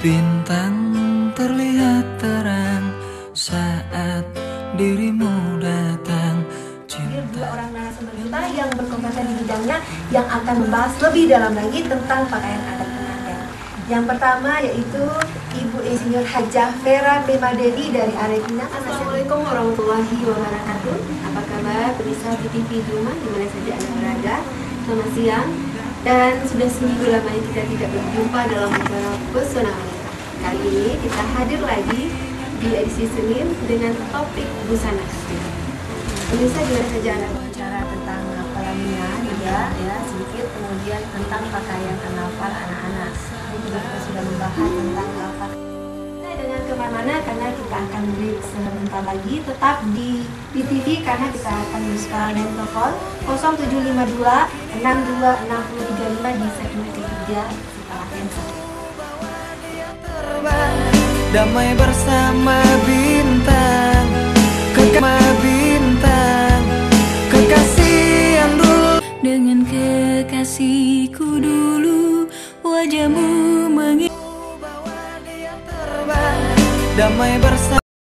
Bintang terlihat terang saat dirimu datang. Dua orang narasumber kita yang berkompeten di bidangnya yang akan membahas lebih dalam lagi tentang pakaian adat pengantin. Yang pertama yaitu Ibu Insinyur Hajah Vera Primadeni dari Arepina. Assalamualaikum warahmatullahi wabarakatuh. Apa kabar pemirsa TV di rumah di mana saja Anda berada? Selamat siang. Dan sudah seminggu lamanya kita tidak berjumpa dalam acara Pesona Wanita. Kali ini kita hadir lagi di edisi Senin dengan topik busana. Pemirsa di mana saja Anda Bicara tentang hafalannya juga ya sedikit, kemudian tentang pakaian karnaval anak-anak. Ini juga kita sudah membahas tentang pakaian. Dengan kemana-mana karena kita akan break sebentar lagi, tetap di TV karena kita akan membuka telepon 0752 626035 di segmen ketiga setelah cancel. Damai bersama bintang, bintang, kekasih yang dulu dengan kekasihku.